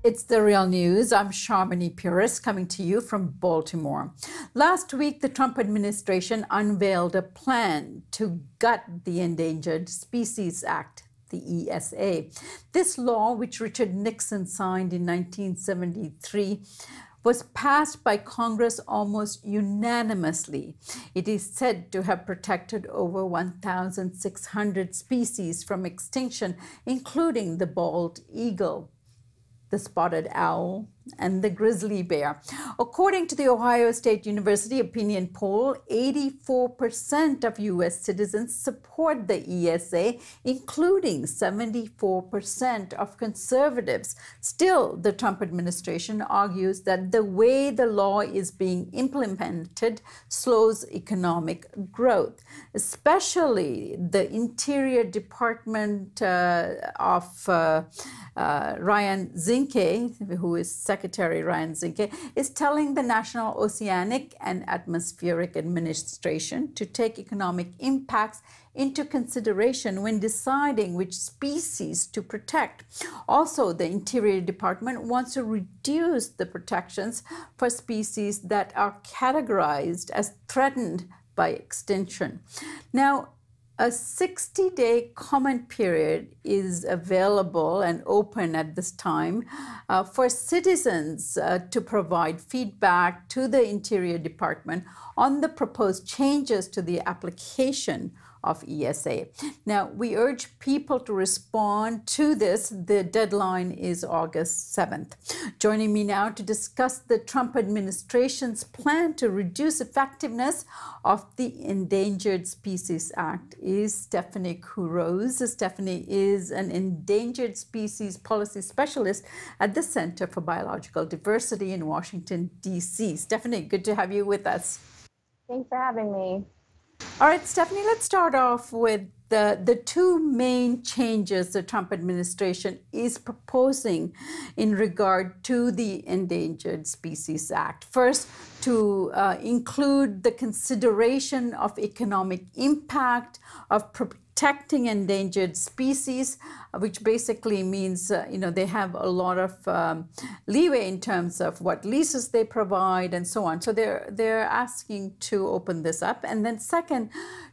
It's the real news. I'm Sharmini Puris coming to you from Baltimore. Last week, the Trump administration unveiled a plan to gut the Endangered Species Act, the ESA. This law, which Richard Nixon signed in 1973, was passed by Congress almost unanimously. It is said to have protected over 1,600 species from extinction, including the bald eagle, the spotted owl, and the grizzly bear. According to the Ohio State University opinion poll, 84% of U.S. citizens support the ESA, including 74% of conservatives. Still, the Trump administration argues that the way the law is being implemented slows economic growth, especially the Interior Department of Ryan Zinke, who is Secretary Ryan Zinke, is telling the National Oceanic and Atmospheric Administration to take economic impacts into consideration when deciding which species to protect. Also, the Interior Department wants to reduce the protections for species that are categorized as threatened by extinction. Now, a 60-day comment period is available and open at this time for citizens to provide feedback to the Interior Department on the proposed changes to the application of ESA. Now, we urge people to respond to this. The deadline is August 7th. Joining me now to discuss the Trump administration's plan to reduce effectiveness of the Endangered Species Act is Stephanie Couros. Stephanie is an endangered species policy specialist at the Center for Biological Diversity in Washington, D.C. Stephanie, good to have you with us. Thanks for having me. All right, Stephanie, let's start off with the two main changes the Trump administration is proposing in regard to the Endangered Species Act. First, to include the consideration of economic impact of protecting endangered species, which basically means, they have a lot of leeway in terms of what leases they provide and so on. So they're asking to open this up. And then second,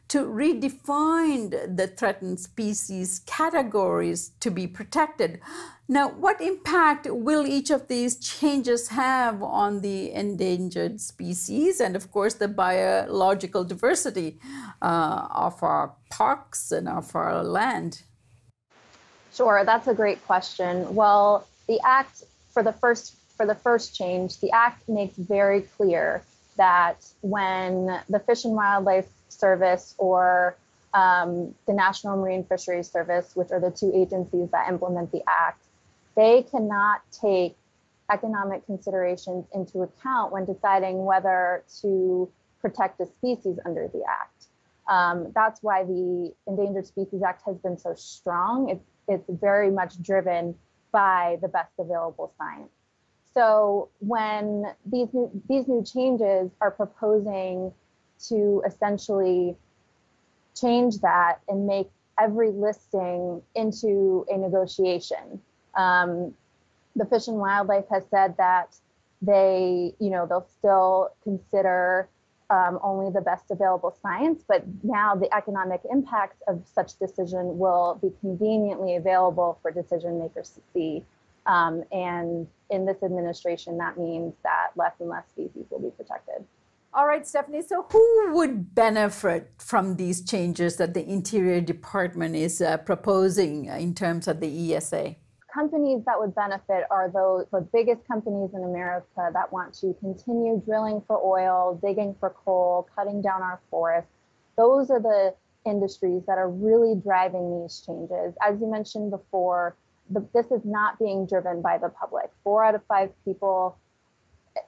to redefine the threatened species categories to be protected. Now, what impact will each of these changes have on the endangered species and, of course, the biological diversity of our parks and of our land? Sure, that's a great question. Well, the Act, for the first change, the Act makes very clear that when the Fish and Wildlife Service or the National Marine Fisheries Service, which are the two agencies that implement the Act, they cannot take economic considerations into account when deciding whether to protect a species under the Act. That's why the Endangered Species Act has been so strong. It's very much driven by the best available science. So when these new changes are proposing to essentially change that and make every listing into a negotiation. The Fish and Wildlife has said that they'll still consider only the best available science, but now the economic impacts of such decision will be conveniently available for decision makers to see. And in this administration, that means that less and less species will be protected. All right, Stephanie, so who would benefit from these changes that the Interior Department is proposing in terms of the ESA? Companies that would benefit are the biggest companies in America that want to continue drilling for oil, digging for coal, cutting down our forests. Those are the industries that are really driving these changes. As you mentioned before, this is not being driven by the public. 4 out of 5 people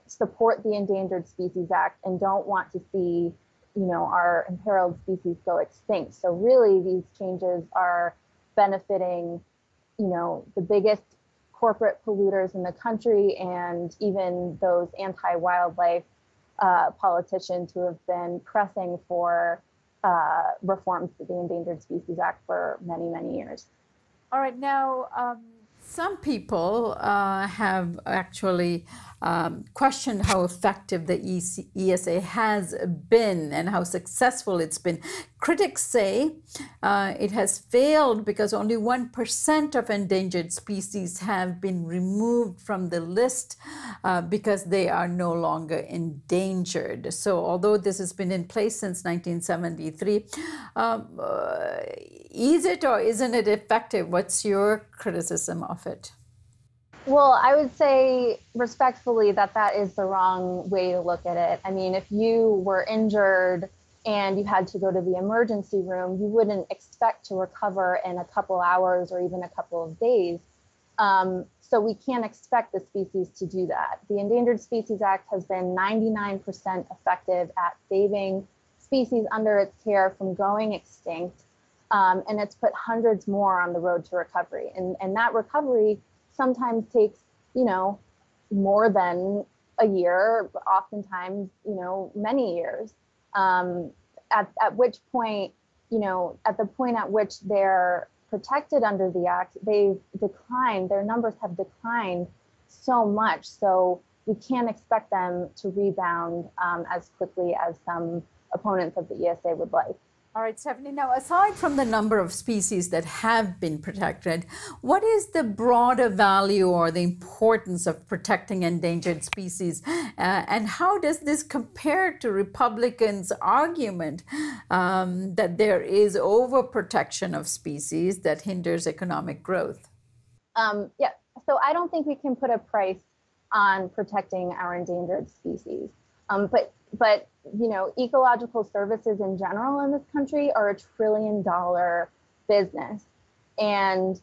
support the Endangered Species Act and don't want to see, our imperiled species go extinct. So really, these changes are benefiting, the biggest corporate polluters in the country and even those anti-wildlife politicians who have been pressing for reforms to the Endangered Species Act for many, many years. All right, now Some people have actually questioned how effective the ESA has been and how successful it's been. Critics say it has failed because only 1% of endangered species have been removed from the list because they are no longer endangered. So although this has been in place since 1973, is it or isn't it effective? What's your criticism of it? Well, I would say respectfully that that is the wrong way to look at it. I mean, if you were injured and you had to go to the emergency room, you wouldn't expect to recover in a couple hours or even a couple of days. So we can't expect the species to do that. The Endangered Species Act has been 99% effective at saving species under its care from going extinct. And it's put hundreds more on the road to recovery. And that recovery sometimes takes, more than a year, oftentimes, many years. At which point, at the point at which they're protected under the act, they've declined, their numbers have declined so much. So we can't expect them to rebound as quickly as some opponents of the ESA would like. All right, Stephanie, now aside from the number of species that have been protected, what is the broader value or the importance of protecting endangered species? And how does this compare to Republicans' argument that there is overprotection of species that hinders economic growth? Yeah, so I don't think we can put a price on protecting our endangered species. But ecological services in general in this country are $1 trillion business. And,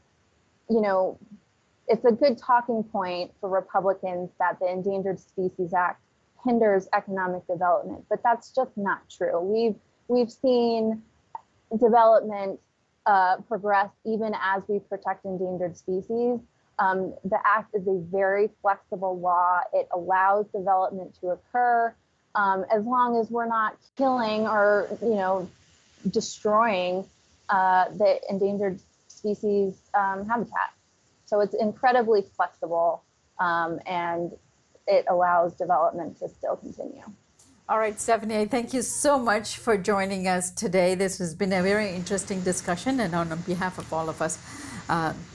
it's a good talking point for Republicans that the Endangered Species Act hinders economic development, but that's just not true. We've seen development progress even as we protect endangered species. The act is a very flexible law. It allows development to occur. As long as we're not killing or, destroying the endangered species habitat. So it's incredibly flexible and it allows development to still continue. All right, Stephanie, thank you so much for joining us today. This has been a very interesting discussion, and on behalf of all of us,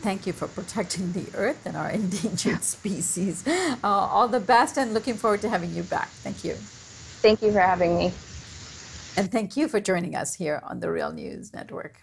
thank you for protecting the earth and our endangered species. All the best, and looking forward to having you back. Thank you. Thank you for having me. And thank you for joining us here on the Real News Network.